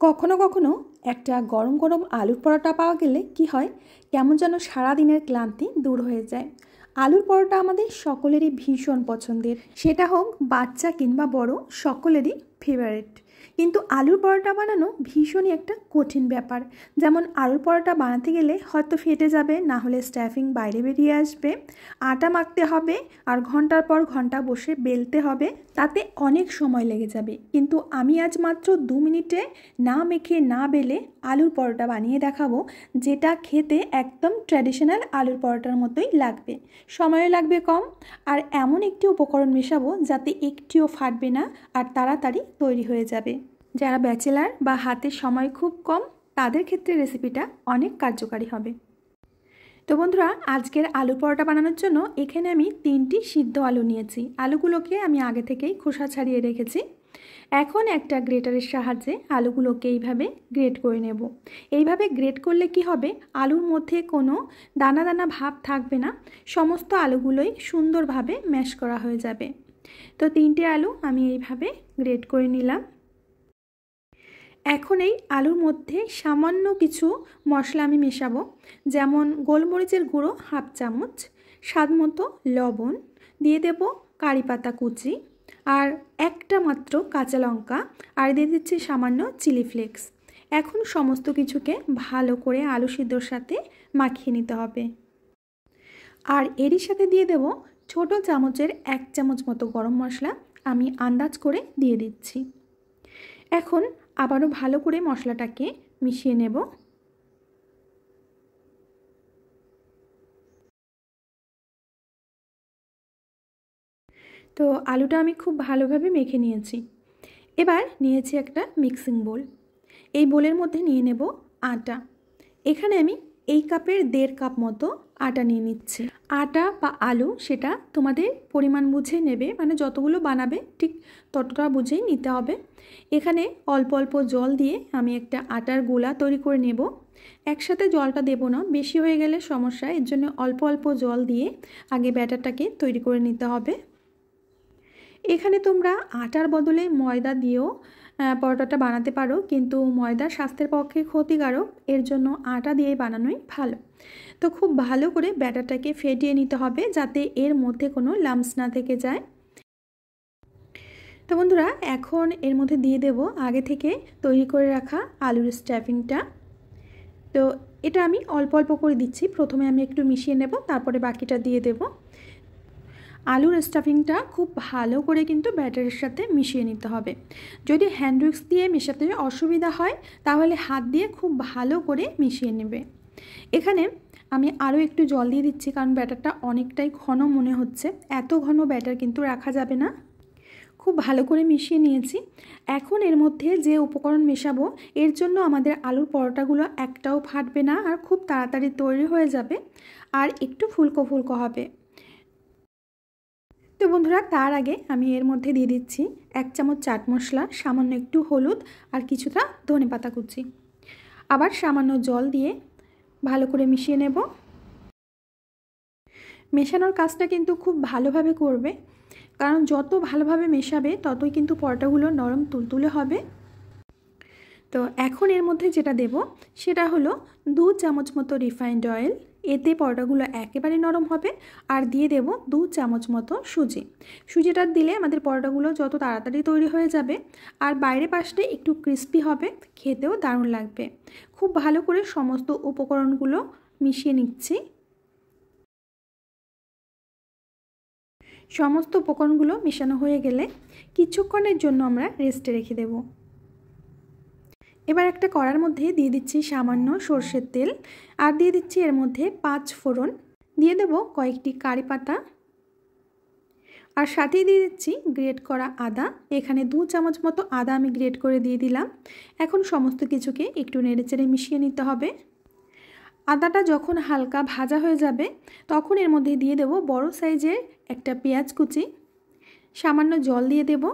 কখনো কখনো একটা গরম গরম আলুর পরোটা পাওয়া গেলে কি হয়, কেমন যেন সারাদিনের ক্লান্তি দূর হয়ে যায়। আলুর পরোটা আমাদের সকলেরই ভীষণ পছন্দের, সেটা হোক বাচ্চা কিংবা বড়, সকলেরই ফেভারিট। কিন্তু আলুর পরোটা বানানো ভীষণই একটা কঠিন ব্যাপার। যেমন আলুর পরোটা বানাতে গেলে হয়তো ফেটে যাবে, না হলে স্টাফিং বাইরে বেরিয়ে আসবে, আটা মাখতে হবে, আর ঘন্টার পর ঘন্টা বসে বেলতে হবে, তাতে অনেক সময় লেগে যাবে। কিন্তু আমি আজ মাত্র 2 মিনিটে না মেখে না বেলে আলুর পরোটা বানিয়ে দেখাবো, যেটা খেতে একদম ট্র্যাডিশনাল আলুর পরোটার মতোই লাগবে। সময়ও লাগবে কম, আর এমন একটি উপকরণ মেশাবো যাতে একটিও ফাটবে না আর তাড়াতাড়ি তৈরি হয়ে যাবে। যারা ব্যাচেলার বা হাতে সময় খুব কম, তাদের ক্ষেত্রে রেসিপিটা অনেক কার্যকারী হবে। তো বন্ধুরা, আজকের আলু পরোটা বানানোর জন্য এখানে আমি 3টি সিদ্ধ আলু নিয়েছি। আলুগুলোকে আমি আগে থেকেই খোসা ছাড়িয়ে রেখেছি। এখন একটা গ্রেটারের সাহায্যে আলুগুলোকে এইভাবে গ্রেট করে নেব। এইভাবে গ্রেট করলে কি হবে, আলুর মধ্যে কোনো দানা দানা ভাব থাকবে না, সমস্ত আলুগুলোই সুন্দরভাবে ম্যাশ করা হয়ে যাবে। তো 3টে আলু আমি এইভাবে গ্রেট করে নিলাম। এখন এই আলুর মধ্যে সামান্য কিছু মশলা আমি মেশাবো, যেমন গোলমরিচের গুঁড়ো 1/2 চামচ, স্বাদ মতো লবণ, দিয়ে দেব কারি পাতা কুচি, আর একটা মাত্র কাঁচা লঙ্কা, আর দিয়ে দিচ্ছি সামান্য চিলি ফ্লেক্স। এখন সমস্ত কিছুকে ভালো করে আলু সিদ্ধর সাথে মাখিয়ে নিতে হবে। আর এরই সাথে দিয়ে দেব ছোট চামচের 1 চামচ মতো গরম মশলা, আমি আন্দাজ করে দিয়ে দিচ্ছি। এখন আবারও ভালো করে মশলাটাকে মিশিয়ে নেব। তো আলুটা আমি খুব ভালোভাবে মেখে নিয়েছি। এবার নিয়েছি একটা মিক্সিং বোল। এই বোলের মধ্যে নিয়ে নেব আটা। এখানে আমি এই কাপের 1.5 কাপ মতো আটা নিয়ে নিচ্ছি। আটা বা আলু সেটা তোমাদের পরিমাণ বুঝে নেবে, মানে যতগুলো বানাবে ঠিক ততটা বুঝেই নিতে হবে। এখানে অল্প অল্প জল দিয়ে আমি একটা আটার গোলা তৈরি করে নেব। একসাথে জলটা দেব না, বেশি হয়ে গেলে সমস্যা, এর জন্য অল্প অল্প জল দিয়ে আগে ব্যাটারটাকে তৈরি করে নিতে হবে। এখানে তোমরা আটার বদলে ময়দা দিয়েও পরোটাটা বানাতে পারো, কিন্তু ময়দা স্বাস্থ্যের পক্ষে ক্ষতিকারক, এর জন্য আটা দিয়ে বানানোই ভালো। তো খুব ভালো করে ব্যাটারটাকে ফেটিয়ে নিতে হবে যাতে এর মধ্যে কোনো লাম্পস না থেকে যায়। তো বন্ধুরা, এখন এর মধ্যে দিয়ে দেব আগে থেকে তৈরি করে রাখা আলুর স্টাফিংটা। তো এটা আমি অল্প অল্প করে দিচ্ছি, প্রথমে আমি একটু মিশিয়ে নেব, তারপরে বাকিটা দিয়ে দেব। আলুর স্টাফিংটা খুব ভালো করে কিন্তু ব্যাটারের সাথে মিশিয়ে নিতে হবে। যদি হ্যান্ড উইক্স দিয়ে মেশাতে অসুবিধা হয়, তাহলে হাত দিয়ে খুব ভালো করে মিশিয়ে নেবে। এখানে আমি আরও একটু জল দিয়ে দিচ্ছি, কারণ ব্যাটারটা অনেকটাই ঘন মনে হচ্ছে। এত ঘন ব্যাটার কিন্তু রাখা যাবে না। খুব ভালো করে মিশিয়ে নিয়েছি। এখন এর মধ্যে যে উপকরণ মেশাবো, এর জন্য আমাদের আলুর পরোটাগুলো একটাও ফাটবে না, আর খুব তাড়াতাড়ি তৈরি হয়ে যাবে, আর একটু ফুলকো ফুলকো হবে। তো বন্ধুরা, তার আগে আমি এর মধ্যে দিয়ে দিচ্ছি 1 চামচ চাট মশলা, সামান্য একটু হলুদ, আর কিছুটা ধনেপাতা কুচি। আবার সামান্য জল দিয়ে ভালো করে মিশিয়ে নেব। মেশানোর কাজটা কিন্তু খুব ভালোভাবে করবে, কারণ যত ভালোভাবে মেশাবে ততই কিন্তু পরোটাগুলো নরম তুলতুলে হবে। তো এখন এর মধ্যে যেটা দেব সেটা হলো 2 চামচ মতো রিফাইন্ড অয়েল। এতে পরোটাগুলো একেবারে নরম হবে। আর দিয়ে দেব 2 চামচ মতো সুজি। সুজিটা দিলে আমাদের পরোটাগুলো যত তাড়াতাড়ি তৈরি হয়ে যাবে, আর বাইরে পাশে একটু ক্রিস্পি হবে, খেতেও দারুণ লাগবে। খুব ভালো করে সমস্ত উপকরণগুলো মিশিয়ে নিচ্ছি। সমস্ত উপকরণগুলো মেশানো হয়ে গেলে কিছুক্ষণের জন্য আমরা রেস্টে রেখে দেব। এবার একটা কড়ার মধ্যে দিয়ে দিচ্ছি সামান্য সর্ষের তেল, আর দিয়ে দিচ্ছি এর মধ্যে 5 ফোড়ন, দিয়ে দেব কয়েকটি কারি পাতা, আর সাথে দিয়ে দিচ্ছি গ্রেট করা আদা। এখানে 2 চামচ মতো আদা আমি গ্রেট করে দিয়ে দিলাম। এখন সমস্ত কিছুকে একটু নেড়েচেড়ে মিশিয়ে নিতে হবে। আদাটা যখন হালকা ভাজা হয়ে যাবে, তখন এর মধ্যে দিয়ে দেব বড় সাইজের একটা পেঁয়াজ কুচি, সামান্য জল দিয়ে দেব।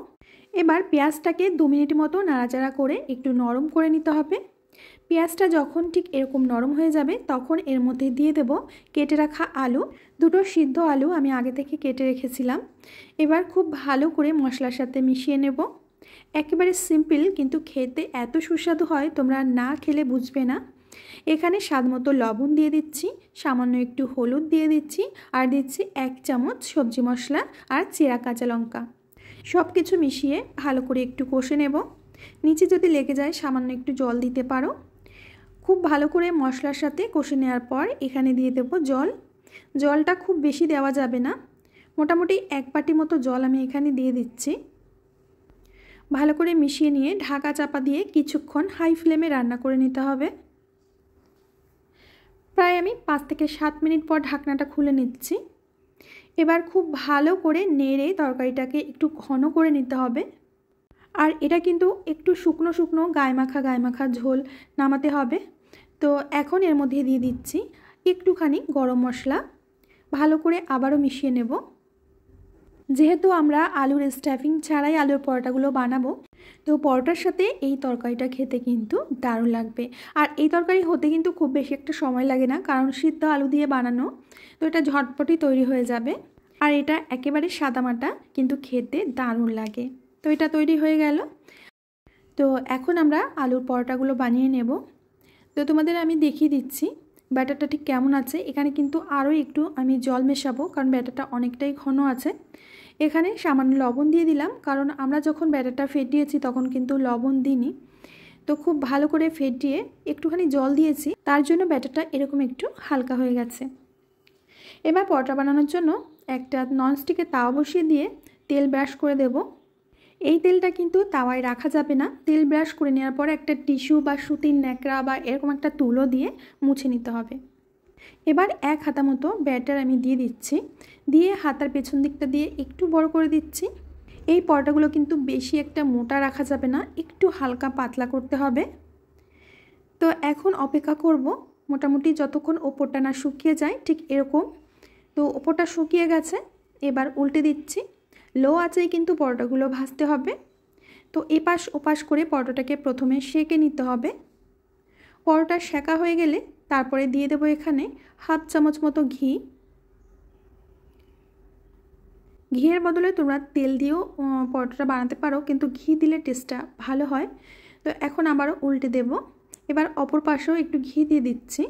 এবার পেঁয়াজটাকে 2 মিনিট মতো নাড়াচাড়া করে একটু নরম করে নিতে হবে। পেঁয়াজটা যখন ঠিক এরকম নরম হয়ে যাবে, তখন এর মধ্যে দিয়ে দেব কেটে রাখা আলু। 2টো সিদ্ধ আলু আমি আগে থেকে কেটে রেখেছিলাম। এবার খুব ভালো করে মশলার সাথে মিশিয়ে নেব। একেবারে সিম্পল, কিন্তু খেতে এত সুস্বাদু হয় তোমরা না খেলে বুঝবে না। এখানে স্বাদমতো লবণ দিয়ে দিচ্ছি, সামান্য একটু হলুদ দিয়ে দিচ্ছি, আর দিচ্ছি 1 চামচ সবজি মশলা আর চেরা কাঁচা লঙ্কা। সব কিছু মিশিয়ে ভালো করে একটু কষে নেব। নিচে যদি লেগে যায় সামান্য একটু জল দিতে পারো। খুব ভালো করে মশলার সাথে কষে নেওয়ার পর এখানে দিয়ে দেব জল। জলটা খুব বেশি দেওয়া যাবে না, মোটামুটি 1 বাটি মতো জল আমি এখানে দিয়ে দিচ্ছি। ভালো করে মিশিয়ে নিয়ে ঢাকা চাপা দিয়ে কিছুক্ষণ হাই ফ্লেমে রান্না করে নিতে হবে। প্রায় আমি 5 থেকে 7 মিনিট পর ঢাকনাটা খুলে নিচ্ছি। এবার খুব ভালো করে নেড়ে তরকারিটাকে একটু ঘন করে নিতে হবে। আর এটা কিন্তু একটু শুকনো শুকনো গায়ে মাখা ঝোল নামাতে হবে। তো এখন এর মধ্যে দিয়ে দিচ্ছি একটুখানি গরম মশলা। ভালো করে আবারও মিশিয়ে নেব। যেহেতু আমরা আলুর স্টাফিং ছাড়াই আলুর পরোটাগুলো বানাবো, তো পরোটার সাথে এই তরকারিটা খেতে কিন্তু দারুণ লাগবে। আর এই তরকারি হতে কিন্তু খুব বেশি একটা সময় লাগে না, কারণ সিদ্ধ আলু দিয়ে বানানো, তো এটা ঝটপটই তৈরি হয়ে যাবে। আর এটা একেবারে সাদামাটা, কিন্তু খেতে দারুণ লাগে। তো এটা তৈরি হয়ে গেল। তো এখন আমরা আলুর পরোটাগুলো বানিয়ে নেব। তো তোমাদের আমি দেখিয়ে দিচ্ছি ব্যাটারটা ঠিক কেমন আছে। এখানে কিন্তু আরও একটু আমি জল মেশাবো, কারণ ব্যাটারটা অনেকটাই ঘন আছে। এখানে সামান্য লবণ দিয়ে দিলাম, কারণ আমরা যখন ব্যাটারটা ফেটিয়েছি তখন কিন্তু লবণ দিইনি। তো খুব ভালো করে ফেটিয়ে একটুখানি জল দিয়েছি, তার জন্য ব্যাটারটা এরকম একটু হালকা হয়ে গেছে। এবার পরোটা বানানোর জন্য একটা ননস্টিকের তাওয়া বসিয়ে দিয়ে তেল ব্রাশ করে দেব। এই তেলটা কিন্তু তাওয়ায় রাখা যাবে না। তেল ব্রাশ করে নেওয়ার পর একটা টিস্যু বা সুতির ন্যাকড়া বা এরকম একটা তুলো দিয়ে মুছে নিতে হবে। এবার 1 হাতা মতো ব্যাটার আমি দিয়ে দিচ্ছি, দিয়ে হাতার পেছন দিকটা দিয়ে একটু বড় করে দিচ্ছি। এই পরোটাগুলো কিন্তু বেশি একটা মোটা রাখা যাবে না, একটু হালকা পাতলা করতে হবে। তো এখন অপেক্ষা করব মোটামুটি যতক্ষণ ওপরটা না শুকিয়ে যায়, ঠিক এরকম। তো ওপরটা শুকিয়ে গেছে, এবার উল্টে দিচ্ছি। লো আঁচেই কিন্তু পরোটাগুলো ভাজতে হবে। তো এপাশ ওপাশ করে পরোটাটাকে প্রথমে সেঁকে নিতে হবে। পরোটা সেঁকা হয়ে গেলে তারপরে দিয়ে দেবো এখানে 1/2 চামচ মতো ঘি। ঘিয়ের বদলে তোমরা তেল দিয়েও পরোটাটা বানাতে পারো, কিন্তু ঘি দিলে টেস্টটা ভালো হয়। তো এখন আবারও উল্টে দেব। এবার অপর পাশেও একটু ঘি দিয়ে দিচ্ছি।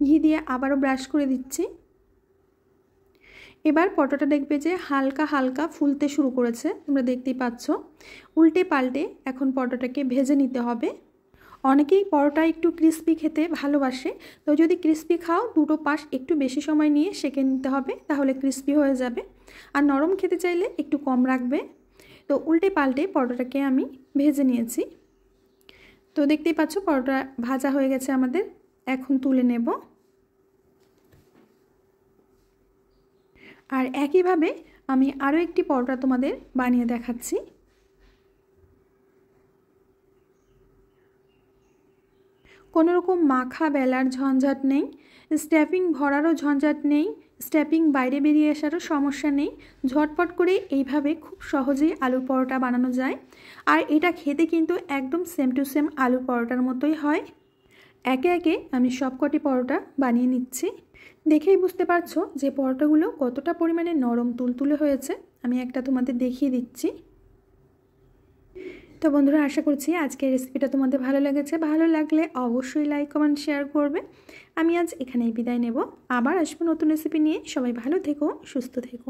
ঘি দিয়ে আবারও ব্রাশ করে দিচ্ছি। এবার পরোটাটা দেখবে যে হালকা হালকা ফুলতে শুরু করেছে, তোমরা দেখতেই পাচ্ছ। উল্টে পাল্টে এখন পরোটাটাকে ভেজে নিতে হবে। অনেকেই পরোটা একটু ক্রিস্পি খেতে ভালোবাসে, তো যদি ক্রিস্পি খাও দুটো পাশ একটু বেশি সময় নিয়ে সেঁকে নিতে হবে, তাহলে ক্রিস্পি হয়ে যাবে। আর নরম খেতে চাইলে একটু কম রাখবে। তো উল্টে পাল্টে পরোটাটাকে আমি ভেজে নিয়েছি। তো দেখতেই পাচ্ছ পরোটা ভাজা হয়ে গেছে আমাদের। এখন তুলে নেব। আর একইভাবে আমি আরও একটি পরোটা তোমাদের বানিয়ে দেখাচ্ছি। কোনো রকম মাখা বেলার ঝঞ্ঝাট নেই, স্ট্যাপিং ভরারও ঝঞ্ঝাট নেই, স্ট্যাপিং বাইরে বেরিয়ে আসারও সমস্যা নেই। ঝটপট করে এইভাবে খুব সহজেই আলুর পরোটা বানানো যায়। আর এটা খেতে কিন্তু একদম সেম টু সেম আলুর পরোটার মতোই হয়। একে একে আমি সবকটি পরোটা বানিয়ে নিচ্ছি। দেখেই বুঝতে পারছো যে পরোটাগুলো কতটা পরিমাণে নরম তুলতুলে হয়েছে। আমি একটা তোমাদের দেখিয়ে দিচ্ছি। তো বন্ধুরা, আশা করছি আজকের রেসিপিটা তোমাদের ভালো লেগেছে। ভালো লাগলে অবশ্যই লাইক কমেন্ট শেয়ার করবে। আমি আজ এখানেই বিদায় নেব। আবার আসবো নতুন রেসিপি নিয়ে। সবাই ভালো থেকো, সুস্থ থেকো।